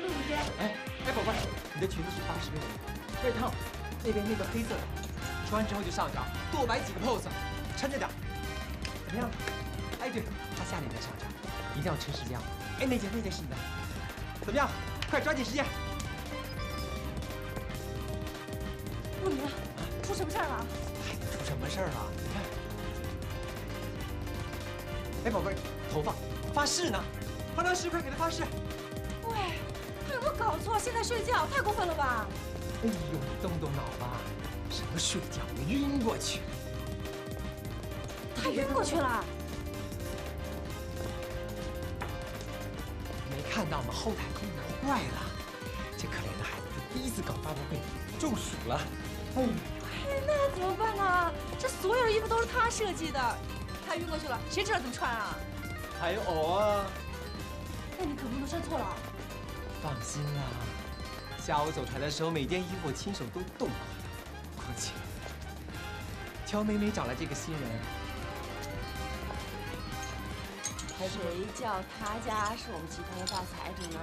主编。哎，宝贝，你的裙子是80元，外套那边那个黑色的，穿完之后就上脚，多摆几个 pose，撑着点。怎么样？哎，对，他下脸再上脚，一定要撑时间啊。哎，那件是你的，怎么样？快抓紧时间。陆明，出什么事儿了？哎，出什么事儿了？你看。哎，宝贝，头发发饰呢？花到10块给他发饰。喂，他有没有搞错？现在睡觉太过分了吧？哎呦，你动动脑吧！什么睡觉？我晕过去。他晕过去了。没看到吗？后台空调坏了，这可怜的孩子他第一次搞发布会，中暑了。哎，那怎么办呢？这所有的衣服都是他设计的，他晕过去了，谁知道怎么穿啊？还有藕啊！那你可不能算错了。放心啦，下午走台的时候，每件衣服我亲手都动过的。况且，乔美美找来这个新人，谁叫他家是我们集团的大财主呢？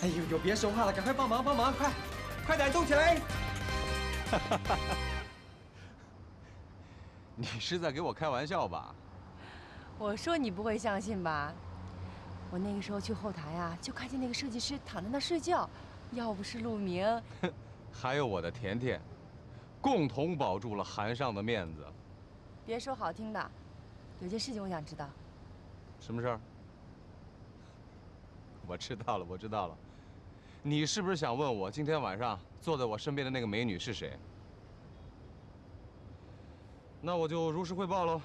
哎呦，别说话了，赶快帮忙，快点动起来！你是在给我开玩笑吧？我说你不会相信吧？我那个时候去后台啊，就看见那个设计师躺在那睡觉，要不是陆明，还有我的甜甜，共同保住了韩尚的面子。别说好听的，有件事情我想知道。什么事儿？我知道了。你是不是想问我今天晚上坐在我身边的那个美女是谁？那我就如实汇报喽。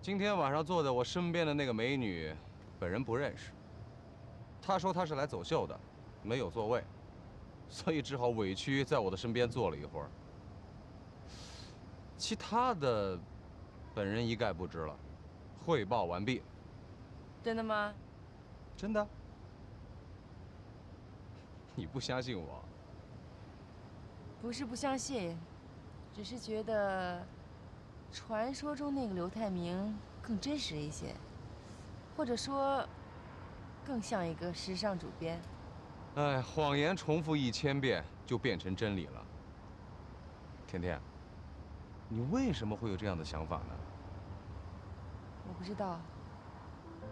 今天晚上坐在我身边的那个美女，本人不认识。她说她是来走秀的，没有座位，所以只好委屈在我的身边坐了一会儿。其他的，本人一概不知了。汇报完毕。真的吗？真的。你不相信我？不是不相信，只是觉得传说中那个刘泰明更真实一些，或者说更像一个时尚主编。哎，谎言重复1000遍就变成真理了。甜甜，你为什么会有这样的想法呢？我不知道，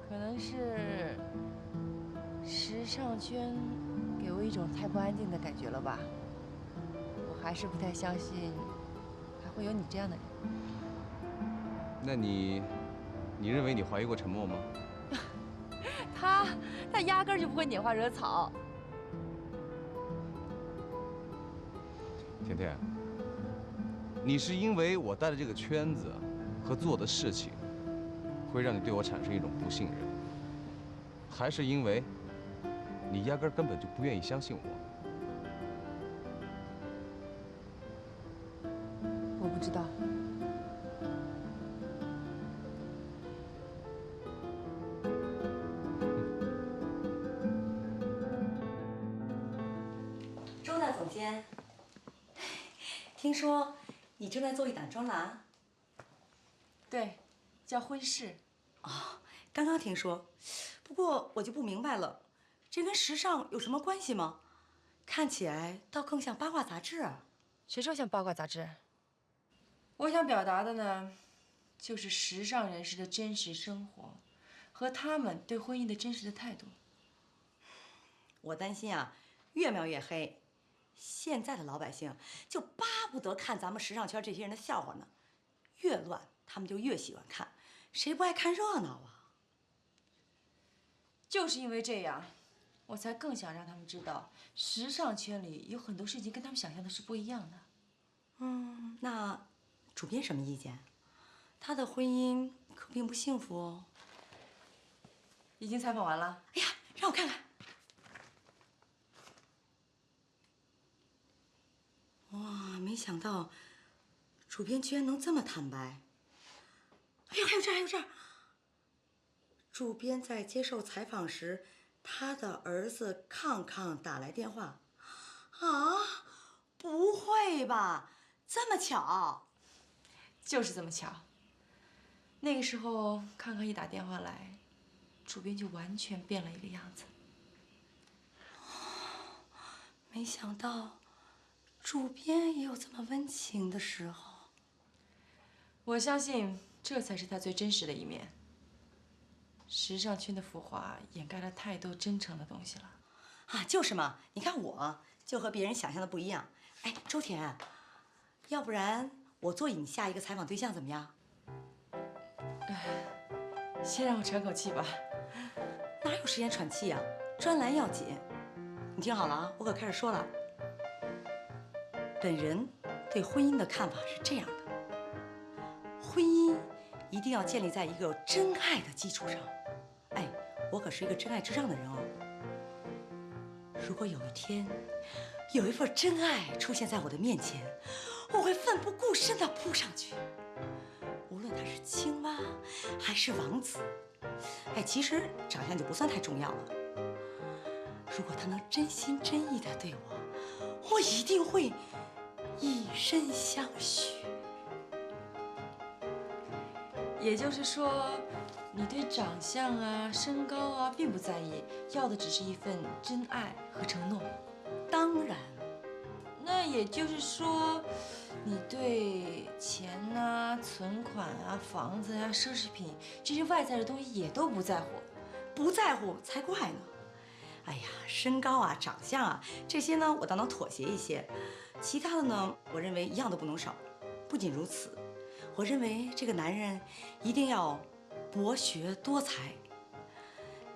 可能是时尚圈给我一种太不安定的感觉了吧。我还是不太相信还会有你这样的人。那你认为你怀疑过陈默吗？他压根儿就不会拈花惹草。甜甜，你是因为我待的这个圈子和做的事情，会让你对我产生一种不信任，还是因为你压根儿根本就不愿意相信我？我不知道。周大总监，听说你正在做一档专栏。对，叫婚事。哦，刚刚听说，不过我就不明白了，这跟时尚有什么关系吗？看起来倒更像八卦杂志啊。谁说像八卦杂志？我想表达的呢，就是时尚人士的真实生活，和他们对婚姻的真实的态度。我担心啊，越描越黑。现在的老百姓就巴不得看咱们时尚圈这些人的笑话呢，越乱他们就越喜欢看，谁不爱看热闹啊？就是因为这样，我才更想让他们知道，时尚圈里有很多事情跟他们想象的是不一样的。那主编什么意见？他的婚姻可并不幸福哦。已经采访完了。哎呀，让我看看。哇，没想到主编居然能这么坦白。哎呦，还有这儿。主编在接受采访时，他的儿子康康打来电话。啊，不会吧？这么巧？就是这么巧。那个时候，康康一打电话来，主编就完全变了一个样子。没想到主编也有这么温情的时候。我相信这才是他最真实的一面。时尚圈的浮华掩盖了太多真诚的东西了。啊，就是嘛！你看我就和别人想象的不一样。哎，周田，要不然我做你下一个采访对象怎么样？先让我喘口气吧。哪有时间喘气呀？专栏要紧。你听好了啊，我可开始说了。本人对婚姻的看法是这样的：婚姻一定要建立在一个真爱的基础上。哎，我可是一个真爱至上的人哦。如果有一天有一份真爱出现在我的面前，我会奋不顾身地扑上去，无论他是青蛙还是王子。哎，其实长相就不算太重要了。如果他能真心真意地对我，我一定会以身相许。也就是说，你对长相啊、身高啊并不在意，要的只是一份真爱和承诺。当然，那也就是说，你对钱呐、存款啊、房子啊、奢侈品这些外在的东西也都不在乎。不在乎才怪呢。哎呀，身高啊、长相啊这些呢，我倒能妥协一些。其他的呢，我认为一样都不能少。不仅如此，我认为这个男人一定要博学多才，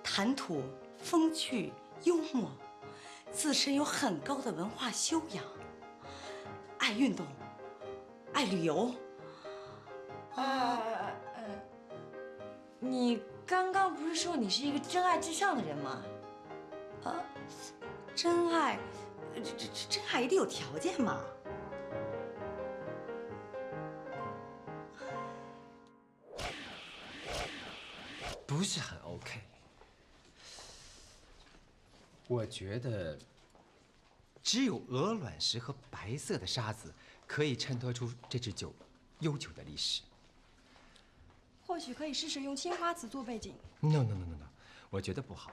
谈吐风趣幽默，自身有很高的文化修养，爱运动，爱旅游。你刚刚不是说你是一个真爱至上的人吗？真爱，真爱一定有条件嘛。不是很 OK。我觉得，只有鹅卵石和白色的沙子可以衬托出这支酒悠久的历史。或许可以试试用青花瓷做背景。No， 我觉得不好。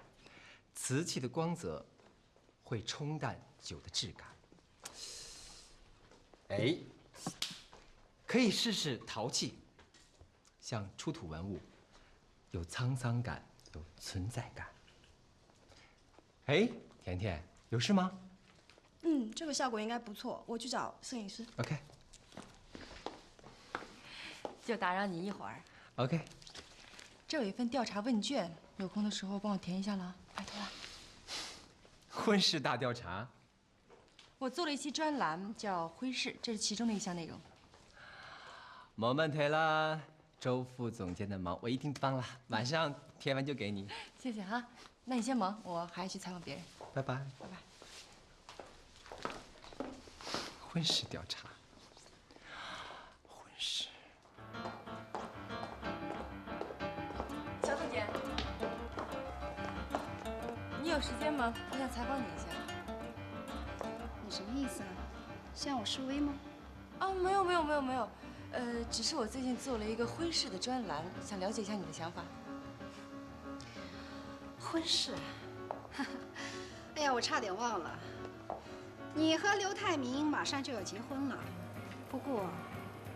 瓷器的光泽会冲淡酒的质感。哎，可以试试陶器，像出土文物，有沧桑感，有存在感。哎，甜甜，有事吗？这个效果应该不错，我去找摄影师。 OK， 就打扰你一会儿。OK， 这有一份调查问卷，有空的时候帮我填一下了，拜托了。婚事大调查。我做了一期专栏，叫《婚事》，这是其中的一项内容。没问题啦，周副总监的忙我一定帮了，晚上填完就给你。谢谢哈，那你先忙，我还要去采访别人。拜拜。拜拜。婚事调查。婚事。小总监，你有时间吗？我想采访你一下。你什么意思啊？向我示威吗？哦，没有，只是我最近做了一个婚事的专栏，想了解一下你的想法。婚事，哎呀，我差点忘了，你和刘泰明马上就要结婚了，不过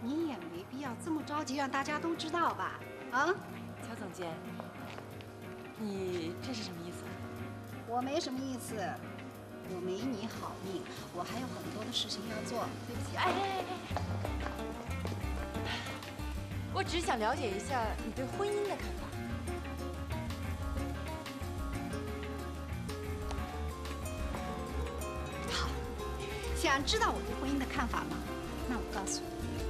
你也没必要这么着急让大家都知道吧？啊，乔总监，你这是什么意思？我没什么意思，我没你好命，我还有很多的事情要做。对不起，我只是想了解一下你对婚姻的看法。好，想知道我对婚姻的看法吗？那我告诉你，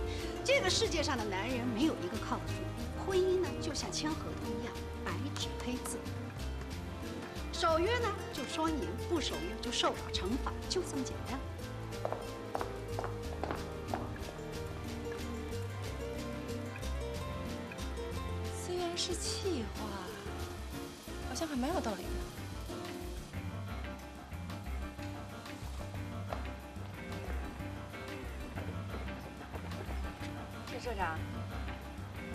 这个世界上的男人没有一个靠得住，婚姻呢就像签合同一样，白纸黑字。守约呢就双赢，不守约就受到惩罚，就这么简单。虽然是气话，好像还蛮有道理的。陈社长，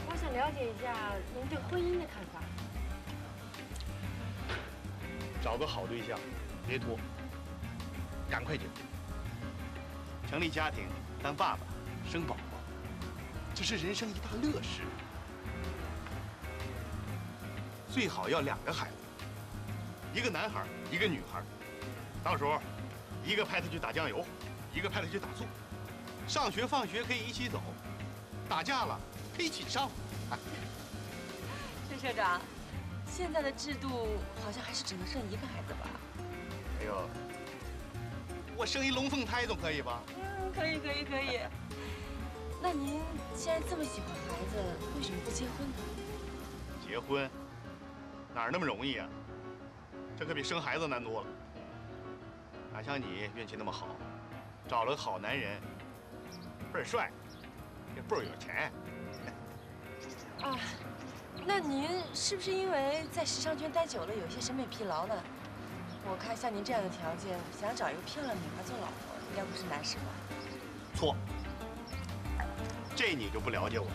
我想了解一下您对婚姻的看法。找个好对象，别拖。赶快结婚。成立家庭，当爸爸，生宝宝，这是人生一大乐事。最好要2个孩子，一个男孩，一个女孩。到时候，一个派他去打酱油，一个派他去打醋。上学放学可以一起走，打架了可以一起上。郑社长，现在的制度好像还是只能生一个孩子吧？哎呦，我生一龙凤胎总可以吧？嗯，可以。那您既然这么喜欢孩子，为什么不结婚呢？结婚哪儿那么容易啊？这可比生孩子难多了。哪像你运气那么好，找了个好男人，倍儿帅，也倍儿有钱。啊，那您是不是因为在时尚圈待久了，有些审美疲劳呢？我看像您这样的条件，想找一个漂亮女孩做老婆，应该不是难事吧？错，这你就不了解我。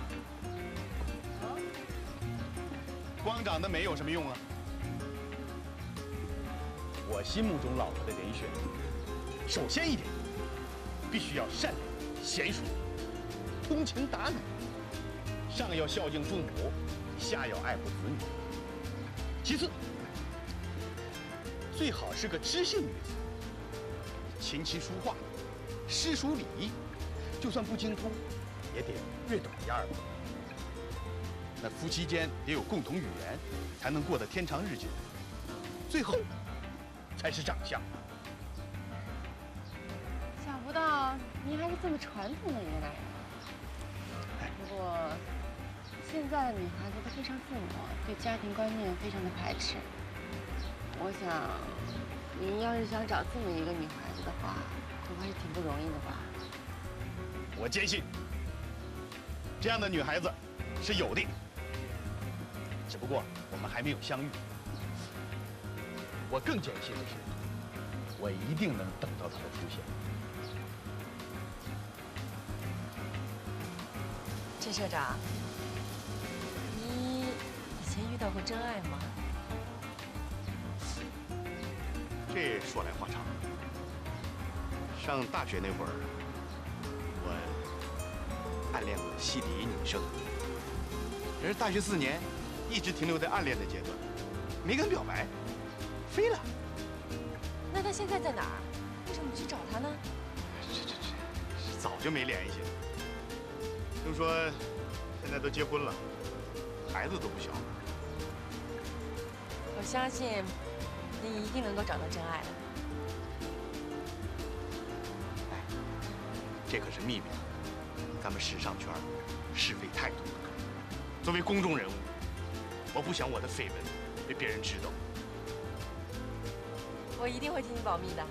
光长得美有什么用啊？我心目中老婆的人选，首先一点，必须要善良、贤淑、通情达理，上要孝敬父母，下要爱护子女。其次，最好是个知性女子，琴棋书画、诗书礼仪，就算不精通，也得略懂1、2个。那夫妻间也有共同语言，才能过得天长日久。最后，才是长相。想不到您还是这么传统的一个男人。不过，现在的女孩子都非常自我，对家庭观念非常的排斥。我想，您要是想找这么一个女孩子的话，恐怕是挺不容易的吧？我坚信，这样的女孩子是有的，只不过我们还没有相遇。我更坚信的是，我一定能等到她的出现。郑社长，你以前遇到过真爱吗？这说来话长。上大学那会儿，我暗恋过系里一女生，可是大学4年一直停留在暗恋的阶段，没敢表白，飞了。那他现在在哪儿？为什么不去找他呢？这早就没联系了。听说现在都结婚了，孩子都不小了。我相信你一定能够找到真爱的。这可是秘密，咱们时尚圈是非太多了。作为公众人物，我不想我的绯闻被别人知道。我一定会替你保密的。